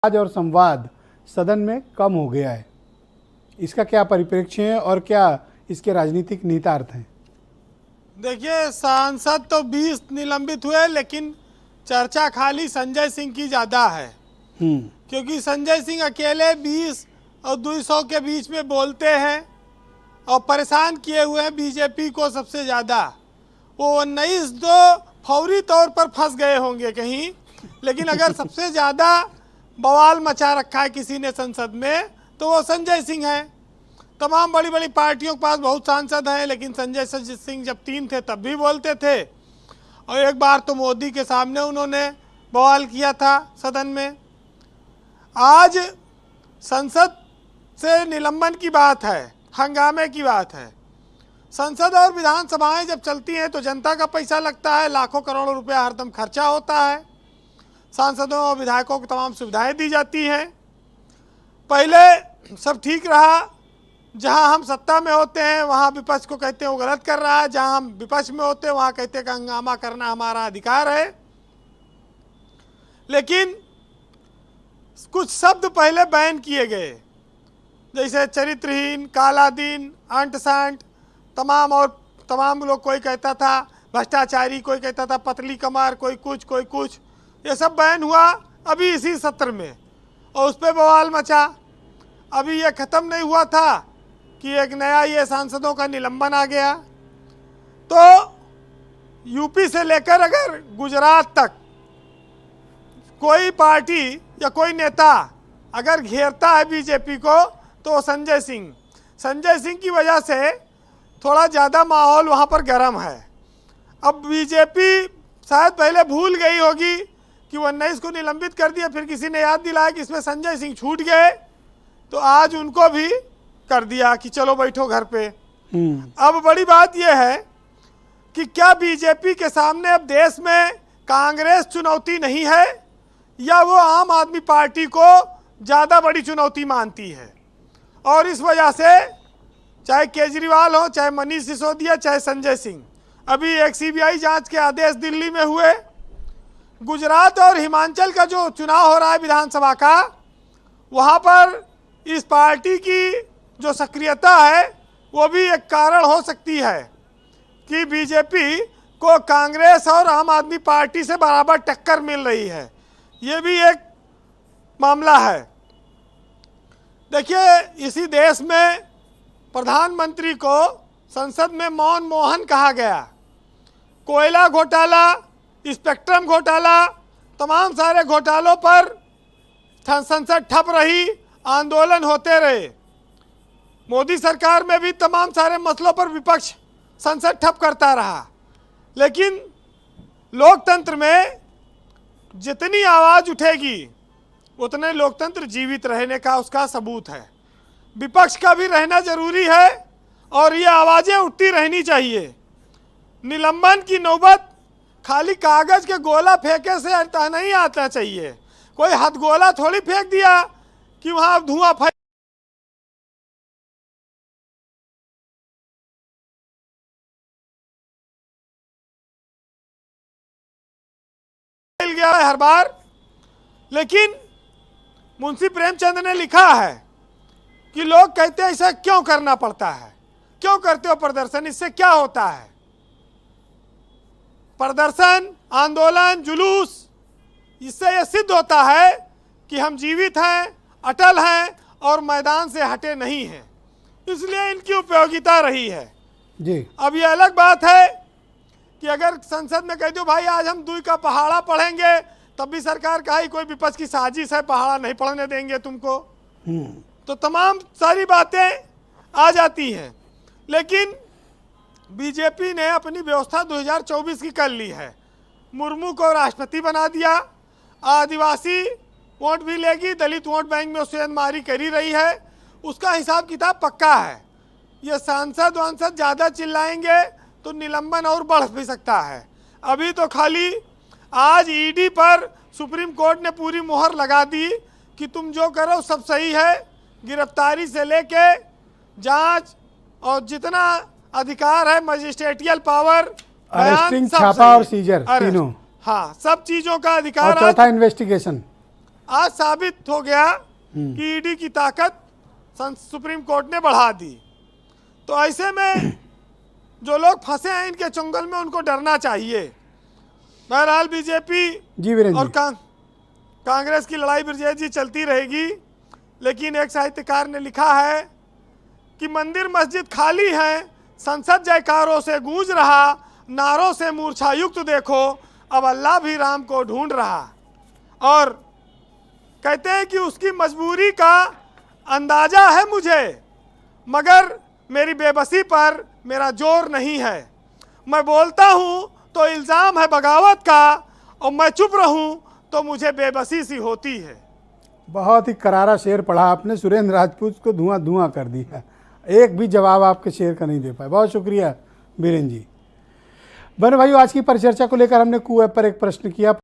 आज और संवाद सदन में कम हो गया है। इसका क्या परिप्रेक्ष्य है और क्या इसके राजनीतिक निहितार्थ हैं? देखिए, सांसद तो 20 निलंबित हुए, लेकिन चर्चा खाली संजय सिंह की ज़्यादा है। क्योंकि संजय सिंह अकेले 20 और 200 के बीच में बोलते हैं और परेशान किए हुए हैं बीजेपी को सबसे ज़्यादा। वो 19 तो फौरी तौर पर फंस गए होंगे कहीं, लेकिन अगर सबसे ज़्यादा बवाल मचा रखा है किसी ने संसद में तो वो संजय सिंह है। तमाम बड़ी बड़ी पार्टियों के पास बहुत सांसद हैं, लेकिन संजय सिंह जब 3 थे तब भी बोलते थे, और एक बार तो मोदी के सामने उन्होंने बवाल किया था सदन में। आज संसद से निलंबन की बात है, हंगामे की बात है। संसद और विधानसभाएं जब चलती हैं तो जनता का पैसा लगता है, लाखों करोड़ों रुपया हरदम खर्चा होता है। सांसदों और विधायकों को तमाम सुविधाएं दी जाती हैं। पहले सब ठीक रहा, जहां हम सत्ता में होते हैं वहां विपक्ष को कहते हैं वो गलत कर रहा है, जहां हम विपक्ष में होते हैं वहां कहते हैं कि हंगामा करना हमारा अधिकार है। लेकिन कुछ शब्द पहले बैन किए गए, जैसे चरित्रहीन, काला दिन, अंट सांट, तमाम लोग, कोई कहता था भ्रष्टाचारी, कोई कहता था पतली कमर, कोई कुछ, ये सब बैन हुआ अभी इसी सत्र में, और उस पर बवाल मचा। अभी ये ख़त्म नहीं हुआ था कि एक नया ये सांसदों का निलंबन आ गया। तो यूपी से लेकर अगर गुजरात तक कोई पार्टी या कोई नेता अगर घेरता है बीजेपी को तो संजय सिंह की वजह से थोड़ा ज़्यादा माहौल वहाँ पर गर्म है। अब बीजेपी शायद पहले भूल गई होगी कि 19 को निलंबित कर दिया, फिर किसी ने याद दिलाया कि इसमें संजय सिंह छूट गए, तो आज उनको भी कर दिया कि चलो बैठो घर पे। अब बड़ी बात यह है कि क्या बीजेपी के सामने अब देश में कांग्रेस चुनौती नहीं है, या वो आम आदमी पार्टी को ज़्यादा बड़ी चुनौती मानती है। और इस वजह से चाहे केजरीवाल हो, चाहे मनीष सिसोदिया, चाहे संजय सिंह, अभी एक सीबीआई जांच के आदेश दिल्ली में हुए। गुजरात और हिमाचल का जो चुनाव हो रहा है विधानसभा का, वहाँ पर इस पार्टी की जो सक्रियता है वो भी एक कारण हो सकती है कि बीजेपी को कांग्रेस और आम आदमी पार्टी से बराबर टक्कर मिल रही है। ये भी एक मामला है। देखिए, इसी देश में प्रधानमंत्री को संसद में मौन मोहन कहा गया। कोयला घोटाला, स्पेक्ट्रम घोटाला, तमाम सारे घोटालों पर संसद ठप रही, आंदोलन होते रहे। मोदी सरकार में भी तमाम सारे मसलों पर विपक्ष संसद ठप करता रहा। लेकिन लोकतंत्र में जितनी आवाज़ उठेगी उतने लोकतंत्र जीवित रहने का उसका सबूत है। विपक्ष का भी रहना जरूरी है और ये आवाज़ें उठती रहनी चाहिए। निलंबन की नौबत खाली कागज के गोला फेंके से नहीं आता चाहिए। कोई हथगोला थोड़ी फेंक दिया कि वहां धुआं फैल गया है हर बार। लेकिन मुंशी प्रेमचंद ने लिखा है कि लोग कहते हैं ऐसा क्यों करना पड़ता है, क्यों करते हो प्रदर्शन, इससे क्या होता है। प्रदर्शन, आंदोलन, जुलूस, इससे यह सिद्ध होता है कि हम जीवित हैं, अटल हैं और मैदान से हटे नहीं हैं। इसलिए इनकी उपयोगिता रही है जी। अब ये अलग बात है कि अगर संसद में कह दो भाई आज हम दूई का पहाड़ा पढ़ेंगे, तब भी सरकार का ही कोई विपक्ष की साजिश है, पहाड़ा नहीं पढ़ने देंगे तुमको, तो तमाम सारी बातें आ जाती हैं। लेकिन बीजेपी ने अपनी व्यवस्था 2024 की कर ली है। मुर्मू को राष्ट्रपति बना दिया, आदिवासी वोट भी लेगी, दलित वोट बैंक में उसमारी करी रही है, उसका हिसाब किताब पक्का है। ये सांसद वांसद ज़्यादा चिल्लाएंगे तो निलंबन और बढ़ भी सकता है। अभी तो खाली आज ईडी पर सुप्रीम कोर्ट ने पूरी मुहर लगा दी कि तुम जो करो सब सही है, गिरफ्तारी से लेके जांच और जितना अधिकार है मजिस्ट्रेटियल पावर, अरेस्टिंग, छापा और सीजर, तीनों, हाँ, सब चीजों का अधिकार, और चौथा इन्वेस्टिगेशन। आज साबित हो गया कि ईडी की ताकत सुप्रीम कोर्ट ने बढ़ा दी। तो ऐसे में जो लोग फंसे हैं इनके चंगुल में उनको डरना चाहिए। बहरहाल बीजेपी जी वीरेंद्र और जी। कांग्रेस की लड़ाई ब्रजेश जी चलती रहेगी, लेकिन एक साहित्यकार ने लिखा है कि मंदिर मस्जिद खाली हैं, संसद जयकारों से गूंज रहा, नारों से मूर्छायुक्त देखो, अब अल्लाह भी राम को ढूंढ रहा। और कहते हैं कि उसकी मजबूरी का अंदाजा है मुझे, मगर मेरी बेबसी पर मेरा जोर नहीं है। मैं बोलता हूँ तो इल्ज़ाम है बगावत का, और मैं चुप रहूँ तो मुझे बेबसी सी होती है। बहुत ही करारा शेर पढ़ा आपने, सुरेंद्र राजपूत को धुआं धुआं कर दिया। एक भी जवाब आपके शेर का नहीं दे पाए। बहुत शुक्रिया बीरेन जी। बहन भाइयों, आज की परिचर्चा को लेकर हमने कू ऐप पर एक प्रश्न किया।